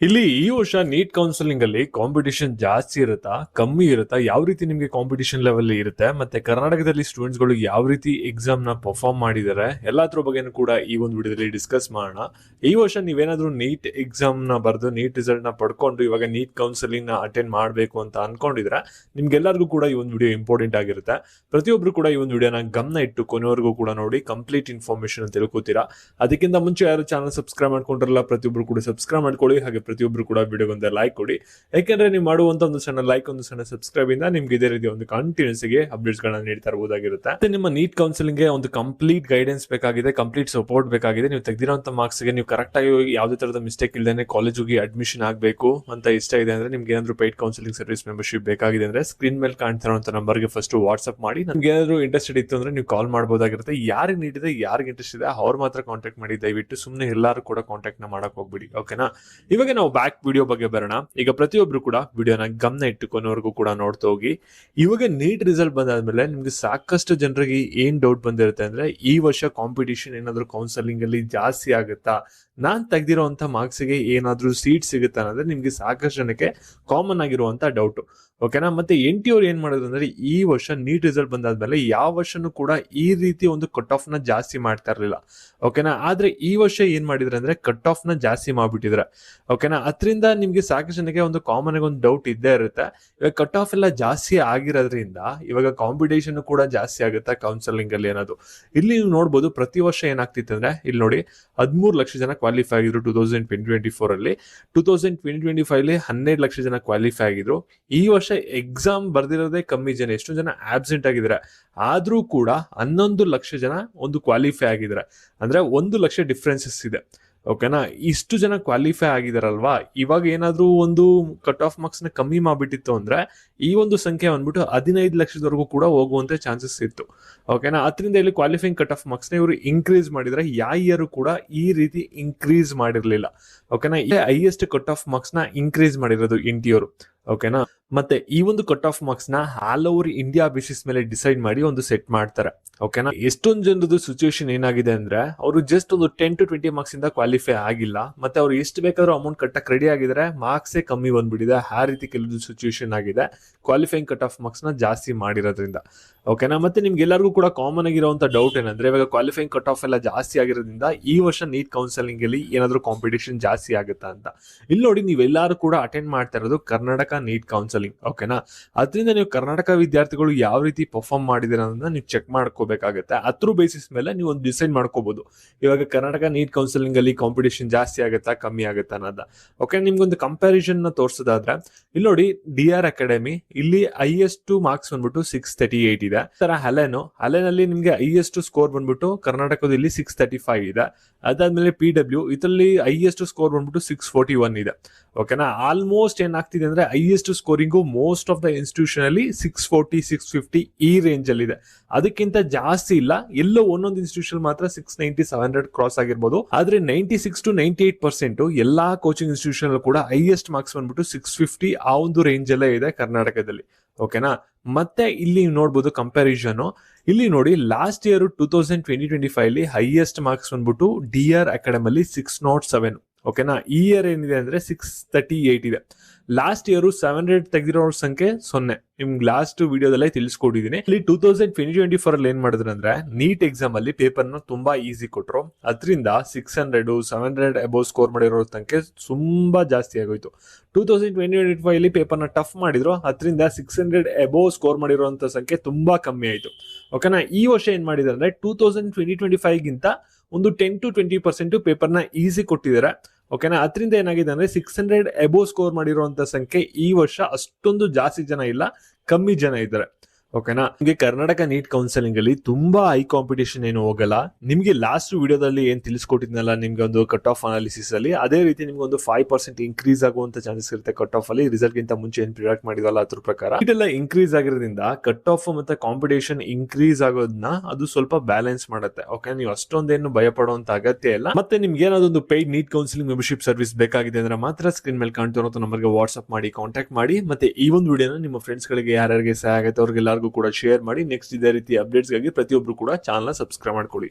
ಇಲ್ಲಿ ಈ ವರ್ಷ ನೀಟ್ ಕೌನ್ಸಿಲಿಂಗ್ ಅಲ್ಲಿ ಕಾಂಪಿಟೇಷನ್ ಜಾಸ್ತಿ ಇರುತ್ತಾ ಕಮ್ಮಿ ಇರುತ್ತಾ, ಯಾವ ರೀತಿ ನಿಮಗೆ ಕಾಂಪಿಟೇಷನ್ ಲೆವೆಲ್ ಇರುತ್ತೆ, ಮತ್ತೆ ಕರ್ನಾಟಕದಲ್ಲಿ ಸ್ಟೂಡೆಂಟ್ಸ್ ಗಳು ಯಾವ ರೀತಿ ಎಕ್ಸಾಮ್ ನ ಪರ್ಫಾರ್ಮ್ ಮಾಡಿದ್ದಾರೆ, ಎಲ್ಲಾದ್ರ ಬಗ್ಗೆನೂ ಕೂಡ ಈ ಒಂದು ವಿಡಿಯೋದಲ್ಲಿ ಡಿಸ್ಕಸ್ ಮಾಡೋಣ. ಈ ವರ್ಷ ನೀವೇನಾದ್ರೂ ನೀಟ್ ಎಕ್ಸಾಮ್ ನ ಬರೆದು ನೀಟ್ ರಿಸಲ್ಟ್ ನ ಪಡ್ಕೊಂಡು ಇವಾಗ ನೀಟ್ ಕೌನ್ಸಿಲಿಂಗ್ ನ ಅಟೆಂಡ್ ಮಾಡಬೇಕು ಅಂತ ಅನ್ಕೊಂಡಿದ್ರೆ ನಿಮ್ಗೆಲ್ಲರಿಗೂ ಕೂಡ ಈ ಒಂದು ವಿಡಿಯೋ ಇಂಪಾರ್ಟೆಂಟ್ ಆಗಿರುತ್ತೆ. ಪ್ರತಿಯೊಬ್ರು ಕೂಡ ಈ ಒಂದು ವಿಡಿಯೋನ ಗಮನ ಇಟ್ಟು ಕೊನೆವರೆಗೂ ಕೂಡ ನೋಡಿ ಕಂಪ್ಲೀಟ್ ಇನ್ಫಾರ್ಮೇಶನ್ ತಿಳ್ಕೊತೀರಾ. ಅದಕ್ಕಿಂತ ಮುಂಚೆ ಯಾರು ಚಾನಲ್ ಸಬ್ಸ್ಕ್ರೈಬ್ ಮಾಡ್ಕೊಂಡಿರಲ್ಲ ಪ್ರತಿಯೊಬ್ರು ಕೂಡ ಸಬ್ಸ್ಕ್ರೈಬ್ ಮಾಡ್ಕೊಳ್ಳಿ. ಹಾಗೆ ಪ್ರತಿಯೊಬ್ರು ಕೂಡ ವಿಡಿಯೋಗೊಂದು ಲೈಕ್ ಕೊಡಿ. ಯಾಕೆಂದ್ರೆ ನೀವು ಮಾಡುವಂತ ಒಂದು ಸಣ್ಣ ಲೈಕ್, ಒಂದು ಸಣ್ಣ ಸಬ್ಸ್ಕ್ರೈಬ್ ಇಂದ ನಿಮ್ಗೆ ಇದೇ ರೀತಿ ಒಂದು ಕಂಟಿನ್ಯೂಸ್ ಗೆ ಅಪ್ಡೇಟ್ಸ್ ಗಳನ್ನ ನೀಡ್ತಾ ಇರಬಹುದಾಗಿರುತ್ತೆ. ಮತ್ತೆ ನಿಮ್ಮ ನೀಟ್ ಕೌನ್ಸಿಲಿಂಗ್ ಗೆ ಒಂದು ಕಂಪ್ಲೀಟ್ ಗೈಡೆನ್ಸ್ ಬೇಕಾಗಿದೆ, ಕಂಪ್ಲೀಟ್ ಸಪೋರ್ಟ್ ಬೇಕಾಗಿದೆ. ನೀವು ತೆಗೆದಿರುವಂತ ಮಾರ್ಕ್ಸ್ ಗೆ ನೀವು ಕರೆಕ್ಟ್ ಆಗಿ ಯಾವುದೇ ತರದ ಮಿಸ್ಟೇಕ್ ಇಲ್ಲದೆ ಕಾಲೇಜ್ ಹೋಗಿ ಅಡ್ಮಿಷನ್ ಆಗಬೇಕು ಅಂತ ಇಷ್ಟ ಇದೆ ಅಂದ್ರೆ, ನಿಮ್ಗೆ ಏನಾದ್ರು ಪೇಯ್ಡ್ ಕೌನ್ಸಿಲಿಂಗ್ ಸರ್ವಿಸ್ ಮೆಂಬರ್ಶಿಪ್ ಬೇಕಾಗಿದೆ ಅಂದ್ರೆ ಸ್ಕ್ರೀನ್ ಮೇಲೆ ಕಾಣ್ತಿರುವಂತ ನಂಬರ್ಗೆ ಫಸ್ಟ್ ವಾಟ್ಸ್ಆಪ್ ಮಾಡಿ. ನಮ್ಗೆ ಏನಾದ್ರು ಇಂಟ್ರೆಸ್ಟೆಡ್ ಇತ್ತು ಅಂದ್ರೆ ನೀವು ಕಾಲ್ ಮಾಡಬಹುದಾಗಿರುತ್ತೆ. ಯಾರಿಗೆ ನೀಡಿದೆ, ಯಾರಿಗೆ ಇಂಟ್ರೆಸ್ಟ್ ಇದೆ ಅವ್ರು ಮಾತ್ರ ಕಾಂಟ್ಯಾಕ್ಟ್ ಮಾಡಿ. ದಯವಿಟ್ಟು ಸುಮ್ಮನೆ ಎಲ್ಲರೂ ಕೂಡ ಕಾಂಟ್ಯಾಕ್ಟ್ ನ ಮಾಡಕ್ ಹೋಗ್ಬಿಡಿ, ಓಕೆನಾ. ಇವಾಗ ನಾವು ಬ್ಯಾಕ್ ವಿಡಿಯೋ ಬಗ್ಗೆ ಬರೋಣ. ಈಗ ಪ್ರತಿಯೊಬ್ರು ಕೂಡ ವಿಡಿಯೋನ ಗಮನ ಇಟ್ಟುಕೊನವರೆಗೂ ಕೂಡ ನೋಡ್ತಾ ಹೋಗಿ. ಇವಾಗ ನೀಟ್ ರಿಸಲ್ಟ್ ಬಂದಾದ್ಮೇಲೆ ನಿಮ್ಗೆ ಸಾಕಷ್ಟು ಜನರಿಗೆ ಏನ್ ಡೌಟ್ ಬಂದಿರುತ್ತೆ ಅಂದ್ರೆ, ಈ ವರ್ಷ ಕಾಂಪಿಟೇಷನ್ ಏನಾದ್ರು ಕೌನ್ಸಿಲಿಂಗ್ ಅಲ್ಲಿ ಜಾಸ್ತಿ ಆಗುತ್ತಾ, ನಾನ್ ತೆಗ್ದಿರೋಂತ ಮಾರ್ಕ್ಸ್ ಗೆ ಏನಾದ್ರೂ ಸೀಟ್ ಸಿಗುತ್ತಾ ಅನ್ನೋದ್ರೆ ನಿಮ್ಗೆ ಸಾಕಷ್ಟು ಜನಕ್ಕೆ ಕಾಮನ್ ಆಗಿರುವಂತ ಡೌಟ್, ಓಕೆನಾ. ಮತ್ತೆ NT ಅವ್ರು ಏನ್ ಮಾಡಿದ್ರು ಅಂದ್ರೆ, ಈ ವರ್ಷ ನೀಟ್ ರಿಸಲ್ಟ್ ಬಂದಾದ್ಮೇಲೆ ಯಾವ ವರ್ಷನೂ ಕೂಡ ಈ ರೀತಿ ಒಂದು ಕಟ್ ಆಫ್ ನ ಜಾಸ್ತಿ ಮಾಡ್ತಾ ಇರ್ಲಿಲ್ಲ, ಓಕೆನಾ. ಆದ್ರೆ ಈ ವರ್ಷ ಏನ್ ಮಾಡಿದ್ರೆ ಅಂದ್ರೆ ಕಟ್ ಆಫ್ ನ ಜಾಸ್ತಿ ಮಾಡ್ಬಿಟ್ಟಿದ್ರೆ, ಓಕೆನಾ. ಅದರಿಂದ ನಿಮ್ಗೆ ಸಾಕಷ್ಟು ಜನಕ್ಕೆ ಒಂದು ಕಾಮನ್ ಆಗಿ ಒಂದು ಡೌಟ್ ಇದ್ದೇ ಇರುತ್ತೆ. ಇವಾಗ ಕಟ್ ಆಫ್ ಎಲ್ಲ ಜಾಸ್ತಿ ಆಗಿರೋದ್ರಿಂದ ಇವಾಗ ಕಾಂಪಿಟೇಷನ್ ಕೂಡ ಜಾಸ್ತಿ ಆಗುತ್ತೆ ಕೌನ್ಸಿಲಿಂಗ್ ಅಲ್ಲಿ ಅನ್ನೋದು. ಇಲ್ಲಿ ನೀವು ನೋಡ್ಬೋದು ಪ್ರತಿ ವರ್ಷ ಏನಾಗ್ತಿತ್ತು ಅಂದ್ರೆ, ಇಲ್ಲಿ ನೋಡಿ 13 ಲಕ್ಷ ಜನ ಕ್ವಾಲಿಫೈ ಆಗಿದ್ರು 2024 ಅಲ್ಲಿ. 2025 ಅಲ್ಲಿ 12 ಲಕ್ಷ ಜನ ಕ್ವಾಲಿಫೈ ಆಗಿದ್ರು. ಈ ವರ್ಷ ಎಕ್ಸಾಮ್ ಬರ್ದಿರೋದೇ ಕಮ್ಮಿ ಜನ, ಎಷ್ಟು ಜನ ಆಬ್ಸೆಂಟ್ ಆಗಿದ್ದಾರೆ. ಆದ್ರೂ ಕೂಡ 11 ಲಕ್ಷ ಜನ ಒಂದು ಕ್ವಾಲಿಫೈ ಆಗಿದ್ದಾರೆ. ಅಂದ್ರೆ 1 ಲಕ್ಷ ಡಿಫ್ರೆನ್ಸಸ್ ಇದೆ, ಓಕೆನಾ. ಇಷ್ಟು ಜನ ಕ್ವಾಲಿಫೈ ಆಗಿದಾರಲ್ವಾ, ಇವಾಗ ಏನಾದ್ರೂ ಒಂದು ಕಟ್ ಆಫ್ ಮಾರ್ಕ್ಸ್ ನ ಕಮ್ಮಿ ಮಾಡ್ಬಿಟ್ಟಿತ್ತು ಅಂದ್ರೆ ಈ ಒಂದು ಸಂಖ್ಯೆ ಬಂದ್ಬಿಟ್ಟು 15 ಲಕ್ಷದವರೆಗೂ ಕೂಡ ಹೋಗುವಂತ ಚಾನ್ಸಸ್ ಇತ್ತು, ಓಕೆನಾ. ಅದರಿಂದ ಇಲ್ಲಿ ಕ್ವಾಲಿಫೈಯಿಂಗ್ ಕಟ್ ಆಫ್ ಮಾರ್ಕ್ಸ್ ನ ಇವರು ಇನ್ಕ್ರೀಸ್ ಮಾಡಿದ್ರೆ, ಯಾವ ಇಯರ್ ಕೂಡ ಈ ರೀತಿ ಇನ್ಕ್ರೀಸ್ ಮಾಡಿರ್ಲಿಲ್ಲ, ಓಕೆನಾ. ಹೈಯೆಸ್ಟ್ ಕಟ್ ಆಫ್ ಮಾರ್ಕ್ಸ್ ನ ಇನ್ಕ್ರೀಸ್ ಮಾಡಿರೋದು NT ಅವರು, ಓಕೆನಾ. ಮತ್ತೆ ಈ ಒಂದು ಕಟ್ ಆಫ್ ಮಾರ್ಕ್ಸ್ ನ ಆಲ್ ಓವರ್ ಇಂಡಿಯಾ ಬೇಸಿಸ್ ಮೇಲೆ ಡಿಸೈಡ್ ಮಾಡಿ ಒಂದು ಸೆಟ್ ಮಾಡ್ತಾರೆ, ಓಕೆನಾ. ಎಷ್ಟೊಂದು ಜನರದ್ದು ಸಿಚುವೇಶನ್ ಏನಾಗಿದೆ ಅಂದ್ರೆ, ಅವರು ಜಸ್ಟ್ ಒಂದು 10 to 20 ಮಾರ್ಕ್ಸ್ ಇಂದ ಕ್ವಾಲಿಫೈ ಆಗಿಲ್ಲ, ಮತ್ತೆ ಅವ್ರು ಎಷ್ಟು ಬೇಕಾದ್ರೂ ಅಮೌಂಟ್ ಕಟ್ಟಕ್ಕೆ ರೆಡಿ ಆಗಿದ್ದಾರೆ, ಮಾರ್ಕ್ಸೇ ಕಮ್ಮಿ ಬಂದ್ಬಿಟ್ಟಿದೆ. ಆ ರೀತಿ ಕೆಲವು ಸಿಚುವೇಶನ್ ಆಗಿದೆ ಕ್ವಾಲಿಫೈಯಿಂಗ್ ಕಟ್ ಆಫ್ ಮಾರ್ಕ್ಸ್ ನ ಜಾಸ್ತಿ ಮಾಡಿರೋದ್ರಿಂದ, ಓಕೆನಾ. ಮತ್ತೆ ನಿಮ್ಗೆ ಎಲ್ಲರಿಗೂ ಕೂಡ ಕಾಮನ್ ಆಗಿರುವಂತ ಡೌಟ್ ಏನಂದ್ರೆ, ಇವಾಗ ಕ್ವಾಲಿಫೈಯಿಂಗ್ ಕಟ್ ಆಫ್ ಎಲ್ಲ ಜಾಸ್ತಿ ಆಗಿರೋದ್ರಿಂದ ಈ ವರ್ಷ ನೀಟ್ ಕೌನ್ಸಿಲಿಂಗ್ ಅಲ್ಲಿ ಏನಾದ್ರು ಕಾಂಪಿಟೇಷನ್ ಜಾಸ್ತಿ ಆಗುತ್ತಾ ಅಂತ. ಇಲ್ಲಿ ನೋಡಿ, ನೀವೆಲ್ಲರೂ ಕೂಡ ಅಟೆಂಡ್ ಮಾಡ್ತಾ ಇರೋದು ಕರ್ನಾಟಕ ನೀಟ್ ಕೌನ್ಸಿಲಿಂಗ್, ಓಕೆನಾ. ಅದರಿಂದ ನೀವು ಕರ್ನಾಟಕ ವಿದ್ಯಾರ್ಥಿಗಳು ಯಾವ ರೀತಿ ಪರ್ಫಾರ್ಮ್ ಮಾಡಿದಿರ ಅನ್ನೋದನ್ನ ನೀವು ಚೆಕ್ ಮಾಡ್ಕೋಬೇಕಾಗುತ್ತೆ. ಅದ್ರ ಬೇಸಿಸ್ ಮೇಲೆ ನೀವು ಒಂದು ಡಿಸೈಡ್ ಮಾಡ್ಕೋಬಹುದು, ಇವಾಗ ಕರ್ನಾಟಕ ನೀಟ್ ಕೌನ್ಸಿಲಿಂಗ್ ಅಲ್ಲಿ ಕಾಂಪಿಟೇಷನ್ ಜಾಸ್ತಿ ಆಗುತ್ತಾ ಕಮ್ಮಿ ಆಗುತ್ತಾ ಅನ್ನೋದ, ಓಕೆ. ನಿಮ್ಗೊಂದು ಕಂಪ್ಯಾರಿಸನ್ ನ ತೋರಿಸೋದಾದ್ರೆ, ಇಲ್ಲಿ ನೋಡಿ DR ಅಕಾಡೆಮಿ ಇಲ್ಲಿ ಹೈಯೆಸ್ಟ್ ಮಾರ್ಕ್ಸ್ ಬಂದ್ಬಿಟ್ಟು 638 ಇದೆ. ತರ ಹಲೆನಲ್ಲಿ ನಿಮ್ಗೆ ಹೈಯೆಸ್ಟ್ ಸ್ಕೋರ್ ಬಂದ್ಬಿಟ್ಟು ಕರ್ನಾಟಕದಲ್ಲಿ 635 ಇದೆ. ಅದಾದ್ಮೇಲೆ PW ಇದರಲ್ಲಿ ಹೈಯೆಸ್ಟ್ ಸ್ಕೋರ್ ಬಂದ್ಬಿಟ್ಟು 641 ಇದೆ, ಓಕೆನಾ. ಆಲ್ಮೋಸ್ಟ್ ಏನಾಗ್ತಿದೆ ಅಂದ್ರೆ, highest scoring most of the institution ಅಲ್ಲಿ 640 650 ಈ ರೇಂಜ್ ಅಲ್ಲಿ ಇದೆ. ಅದಕ್ಕಿಂತ ಜಾಸ್ತಿ ಇಲ್ಲ. ಎಲ್ಲೋ ಒಂದೊಂದು ಇನ್ಸ್ಟಿಟ್ಯೂಷನ್ ಮಾತ್ರ 690 700 ಕ್ರಾಸ್ ಆಗಿರ್ಬೋದು. ಆದ್ರೆ 96 to 98% ಎಲ್ಲಾ ಕೋಚಿಂಗ್ ಇನ್ಸ್ಟಿಟ್ಯೂಷನ್ ಕೂಡ ಹೈಯೆಸ್ಟ್ ಮಾರ್ಕ್ಸ್ ಬಂದ್ಬಿಟ್ಟು 650 ಆ ಒಂದು ರೇಂಜ್ ಅಲ್ಲೇ ಇದೆ ಕರ್ನಾಟಕದಲ್ಲಿ, ಓಕೆನಾ. ಮತ್ತೆ ಇಲ್ಲಿ ನೋಡ್ಬೋದು ಕಂಪ್ಯಾರಿಸನ್. ಇಲ್ಲಿ ನೋಡಿ, ಲಾಸ್ಟ್ ಇಯರ್ 2025 ಅಲ್ಲಿ ಹೈಯೆಸ್ಟ್ ಮಾರ್ಕ್ಸ್ ಬಂದ್ಬಿಟ್ಟು DR ಅಕಾಡೆಮಿ 607, ಓಕೆನಾ. ಈ ಇಯರ್ ಏನಿದೆ ಅಂದ್ರೆ 638 ಇದೆ. ಲಾಸ್ಟ್ ಇಯರ್ 700 ತೆಗೆದಿರೋ ಸಂಖ್ಯೆ 0. ನಿಮ್ಗೆ ಲಾಸ್ಟ್ ವಿಡಿಯೋದಲ್ಲೇ ತಿಳಿಸ್ಕೊಟ್ಟಿದ್ದೀನಿ. ಇಲ್ಲಿ 2024 ಅಲ್ಲಿ ಏನ್ ಮಾಡಿದ್ರು ಅಂದ್ರೆ, ನೀಟ್ ಎಕ್ಸಾಮ್ ಅಲ್ಲಿ ಪೇಪರ್ ನ ತುಂಬಾ ಈಸಿ ಕೊಟ್ರು. ಅದರಿಂದ 600 700 ಅಬೌವ್ ಸ್ಕೋರ್ ಮಾಡಿರೋ ಸಂಖ್ಯೆ ತುಂಬಾ ಜಾಸ್ತಿ ಆಗೋಯ್ತು. 2025 ಅಲ್ಲಿ ಪೇಪರ್ ನ ಟಫ್ ಮಾಡಿದ್ರು. ಅದರಿಂದ 600 ಅಬೌವ್ ಸ್ಕೋರ್ ಮಾಡಿರುವಂತ ಸಂಖ್ಯೆ ತುಂಬಾ ಕಮ್ಮಿ ಆಯ್ತು, ಓಕೆನಾ. ಈ ವರ್ಷ ಏನ್ ಮಾಡಿದ್ರೆ ಅಂದ್ರೆ 2025 ಗಿಂತ ಒಂದು 10 to 20% ಪೇಪರ್ ನ ಈಸಿ ಕೊಟ್ಟಿದ್ದಾರೆ, ಓಕೆನಾ. ಅದರಿಂದ ಏನಾಗಿದೆ ಅಂದ್ರೆ 600 ಅಬೌವ್ ಸ್ಕೋರ್ ಮಾಡಿರುವಂತ ಸಂಖ್ಯೆ ಈ ವರ್ಷ ಅಷ್ಟೊಂದು ಜಾಸ್ತಿ ಜನ ಇಲ್ಲ, ಕಮ್ಮಿ ಜನ ಇದ್ದಾರೆ, ಓಕೆನಾ. ನಿಮಗೆ ಕರ್ನಾಟಕ ನೀಟ್ ಕೌನ್ಸಿಲಿಂಗ್ ಅಲ್ಲಿ ತುಂಬಾ ಹೈ ಕಾಂಪಿಟೇಷನ್ ಏನು ಹೋಗಲ್ಲ. ನಿಮ್ಗೆ ಲಾಸ್ಟ್ ವಿಡಿಯೋದಲ್ಲಿ ಏನ್ ತಿಳಿಸ್ಕೊಟ್ಟಿದ್ನಲ್ಲ ನಿಮ್ಗೆ ಒಂದು ಕಟ್ ಆಫ್ ಅನಾಲಿಸಿಸ್ ಅಲ್ಲಿ, ಅದೇ ರೀತಿ ನಿಮ್ಗೆ ಒಂದು 5% ಇನ್ಕ್ರೀಸ್ ಆಗುವಂತ ಚಾನ್ಸಸ್ ಇರುತ್ತೆ ಕಟ್ ಆಫ್ ಅಲ್ಲಿ. ರಿಸಲ್ಟ್ ಗಿಂತ ಮುಂಚೆ ಏನ್ ಪ್ರಿಡಿಕ್ಟ್ ಮಾಡಿದ್ವಲ್ಲ ಅದ್ರ ಪ್ರಕಾರ ಇದೆಲ್ಲ ಇನ್ಕ್ರೀಸ್ ಆಗಿರೋದ್ರಿಂದ ಕಟ್ ಆಫ್ ಮತ್ತೆ ಕಾಂಪಿಟೇಷನ್ ಇನ್ಕ್ರೀಸ್ ಆಗೋದನ್ನ ಅದು ಸ್ವಲ್ಪ ಬ್ಯಾಲೆನ್ಸ್ ಮಾಡುತ್ತೆ, ಓಕೆ. ನೀವು ಅಷ್ಟೊಂದೇನು ಭಯ ಪಡುವಂತ ಅಗತ್ಯ ಇಲ್ಲ. ಮತ್ತೆ ನಿಮ್ಗೆ ಏನಾದ್ರು paid NEET counselling membership service ಬೇಕಾಗಿದೆ ಅಂದ್ರೆ ಮಾತ್ರ ಸ್ಕ್ರೀನ್ ಮೇಲೆ ಕಾಣ್ತಿರೋ ನಂಬರ್ಗೆ ವಾಟ್ಸ್ಆಪ್ ಮಾಡಿ ಕಾಂಟ್ಯಾಕ್ಟ್ ಮಾಡಿ. ಮತ್ತೆ ಈ ಒಂದು ವಿಡಿಯೋನ ನಿಮ್ಮ ಫ್ರೆಂಡ್ಸ್ ಗಳಿಗೆ ಯಾರ್ಯಾರಿಗೆ ಸಹಾಯ ಆಗುತ್ತೆ ಅವ್ರಿಗೆಲ್ಲರಿಗೂ ಕೂಡ ಶೇರ್ ಮಾಡಿ. ನೆಕ್ಸ್ಟ್ ಇದೇ ರೀತಿ ಅಪ್ಡೇಟ್ಸ್ ಗಾಗಿ ಪ್ರತಿಯೊಬ್ರು ಕೂಡ ಚಾನಲ್ ಸಬ್ಸ್ಕ್ರೈಬ್ ಮಾಡ್ಕೊಳ್ಳಿ.